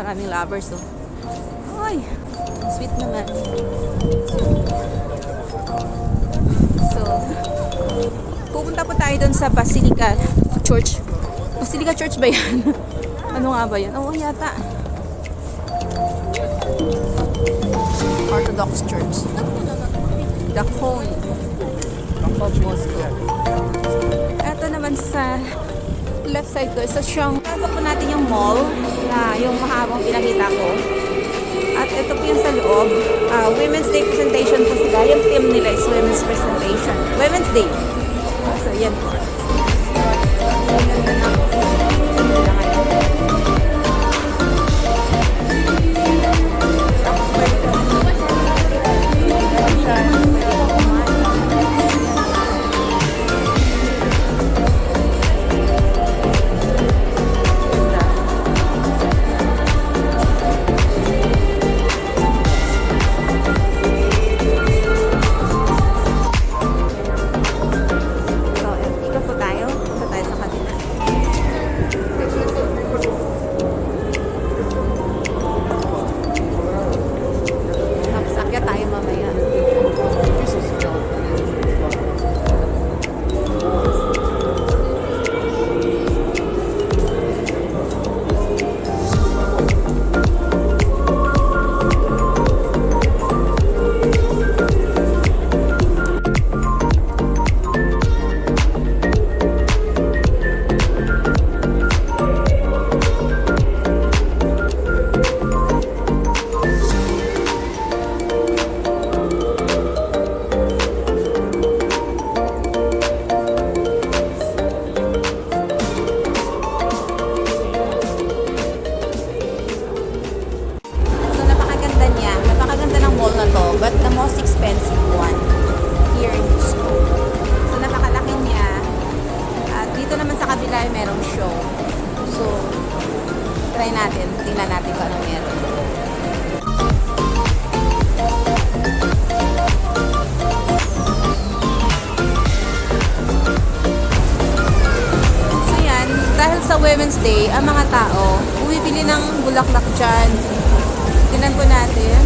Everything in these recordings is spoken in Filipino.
Maraming lovers, oh. Ay, sweet naman. So, pupunta po tayo doon sa Basilica Church. Basilica Church ba yan? Ano nga ba yan? Oo, yata. Orthodox Church. The Cone of Moscow. Ito naman sa left side ko, isa siyang pasok po natin yung mall na yung mahabang pinakita ko. At ito po yung sa loob. Women's Day presentation po sila. Yung theme nila is Women's Presentation. Women's Day. So, yan po. But the most expensive one here in Moscow. So napakalaki niya. At dito naman sa kabila ay merong show. So try natin. Tingnan natin kung anong meron. So yan, dahil sa Women's Day, ang mga tao bumibili ng bulaklak dyan. Tingnan po natin.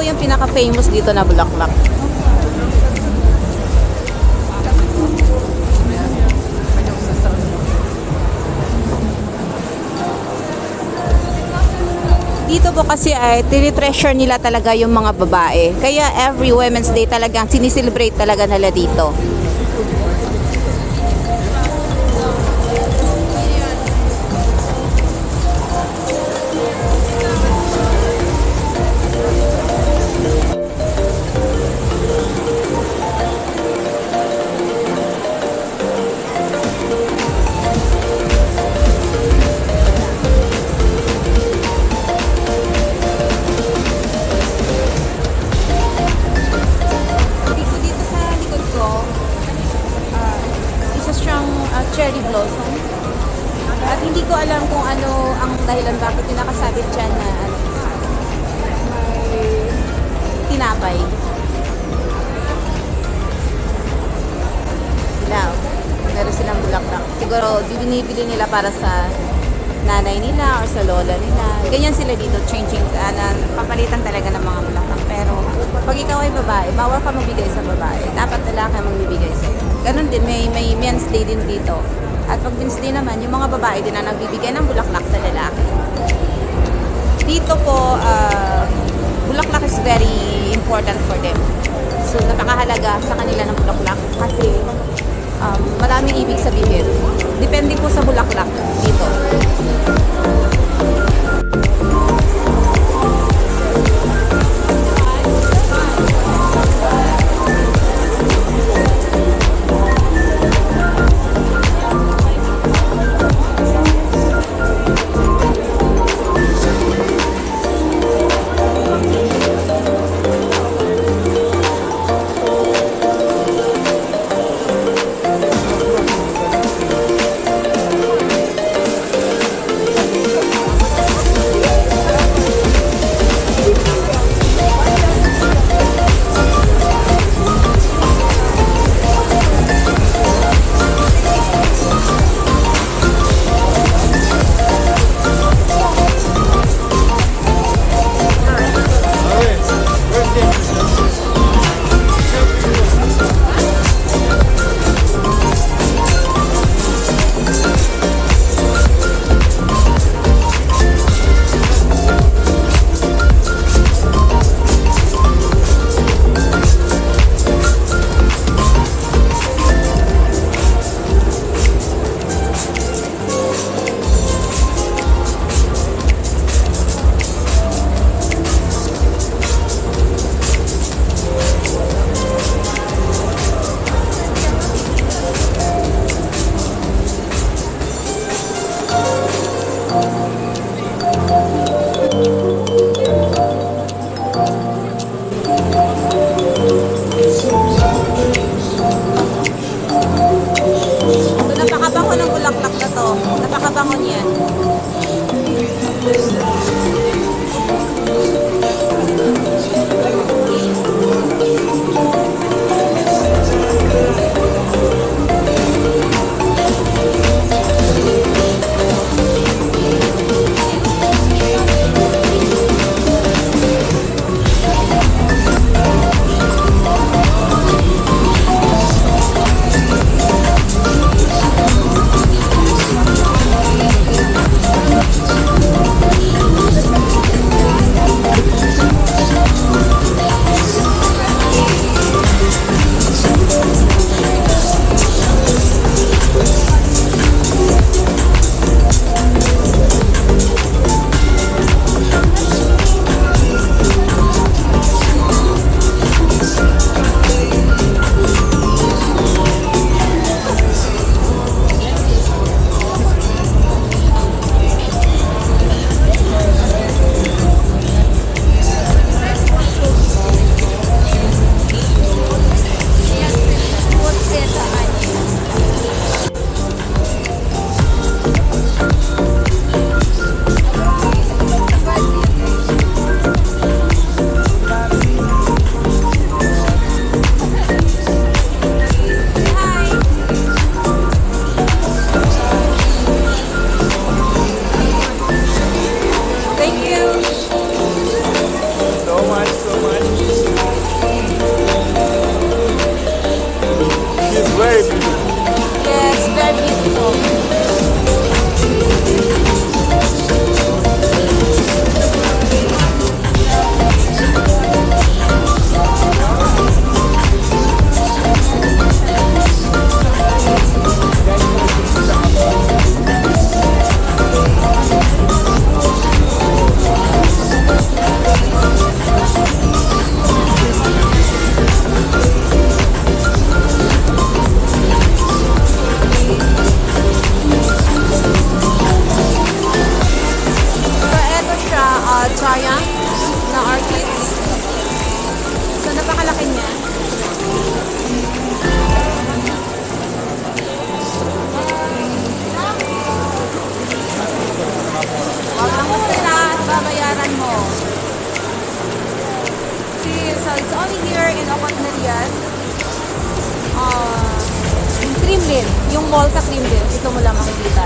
Yung pinaka-famous dito na bulaklak. Dito po kasi ay tinitreasure nila talaga yung mga babae. Kaya every Women's Day talagang siniselebrate talaga nila dito. Cherry blossom. At hindi ko alam kung ano ang dahilan bakit pinakasabit dyan na may tinapay. Dilaw. Meron silang bulaklak. Siguro binibili nila para sa nanay nila or sa lola nila. Ganyan sila dito, changing, papalitan talaga ng mga bulaklak. Pero pag ikaw ay babae, bawal ka magbigay sa babae. Dapat lalaki ang magbibigay sa'yo. Ganun din, may men's day din dito. At pag men's day naman, yung mga babae din na nagbibigay ng bulaklak sa lalaki. Dito po, bulaklak is very important for them. So, napakahalaga sa kanila ng bulaklak kasi maraming ibig sabihin. Depende po sa bulaklak dito. din. Yung Malta cream din. Dito mo lang makikita.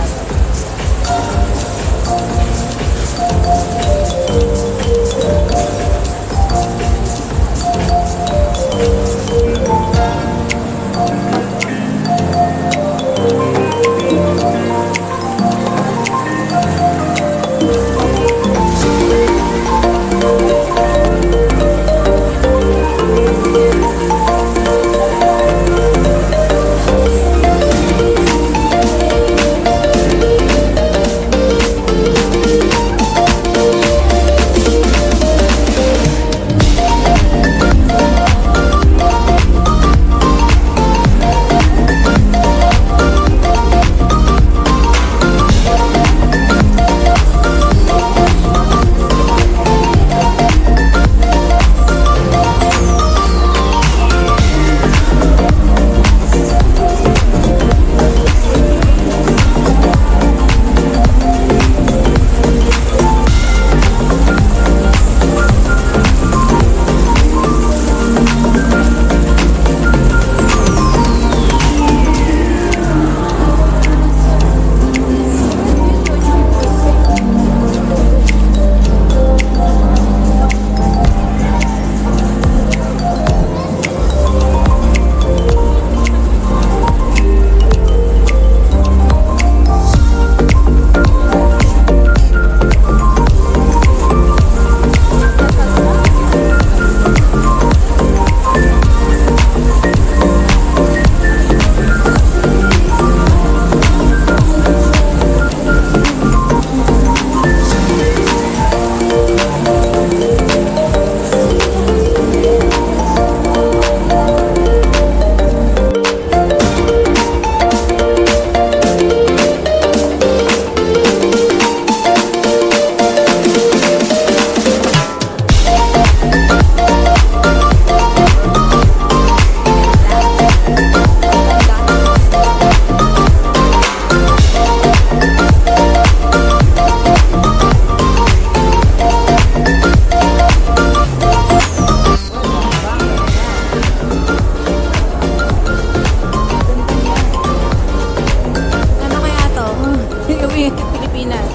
Pilipinas.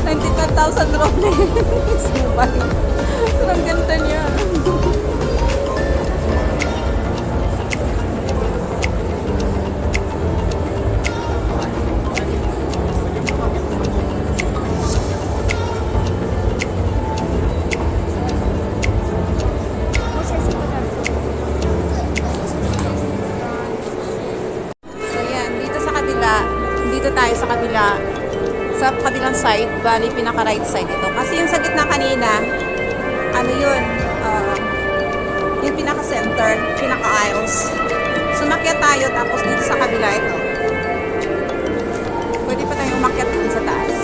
95,000 robles. Ang ganda niya. Dito tayo sa kabilang side, bali pinaka right side ito. Kasi yung sa gitna kanina, ano yun, yung pinaka center, pinaka aisles. Sumakyat tayo, tapos dito sa kabila ito. Pwede pa tayong umakyat dun sa taas.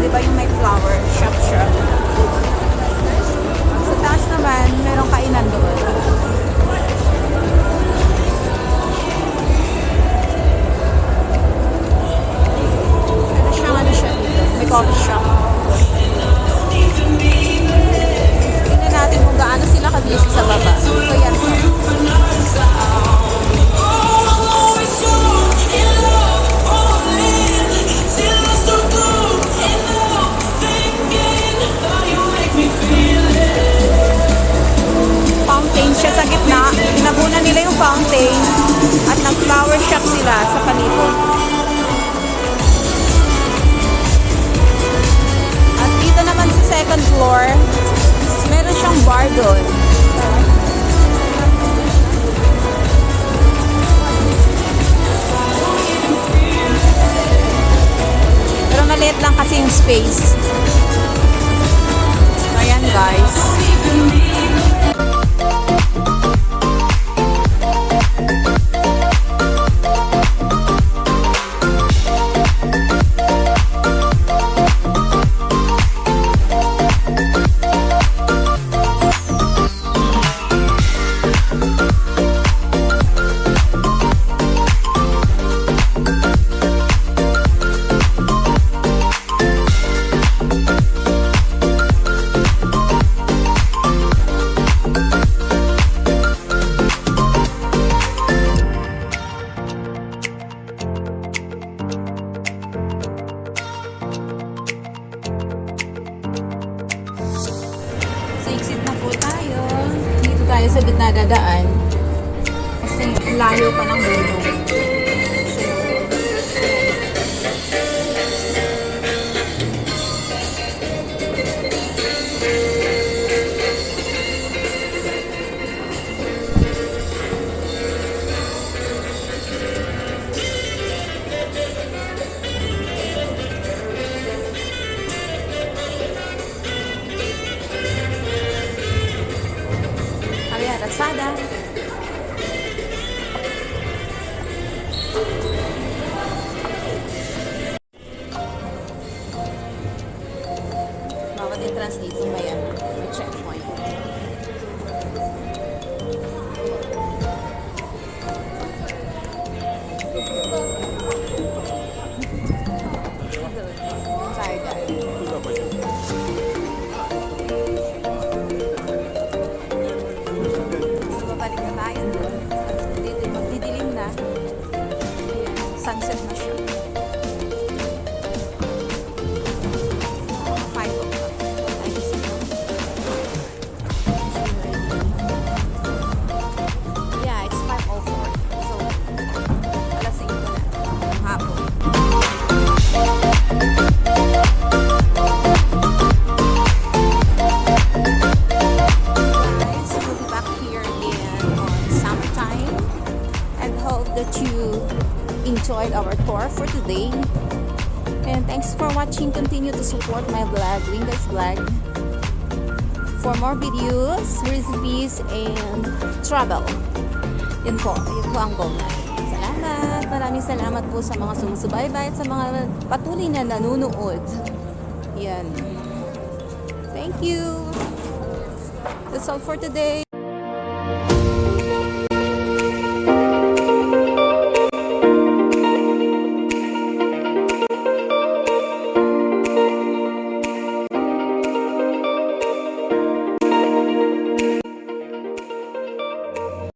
Diba yung may flower shop siya? Sa taas naman, merong kainan doon. Ano siya dito? May coffee shop. Tingnan natin kung gaano sila ka-busy sa baba. So yan po. Siya sa gitna, tinabunan nila yung fountain at nag-flower shop sila sa palibot. At dito naman sa second floor, meron siyang bar doon. kasi yung space. Ayan guys. Exit na po tayo. Dito tayo sa gitna dadaan. Kasi layo pa ng bulong. Lazada. Bawat entrance dito may checkpoint. Sorry guys. Sunset na siya. 5 o'clock. Yeah, it's 5:04. So, alas 5 na ng hapon. Guys, we'll be back here again on summertime and hope that you enjoyed our tour for today, and thanks for watching. Continue to support my vlog, Linda's Vlog, for more videos, recipes, and travel. Yun po ang goal natin. Salamat, maraming salamat po sa mga sumusubaybay at sa mga patuloy na nanonood. Yan, thank you. That's all for today.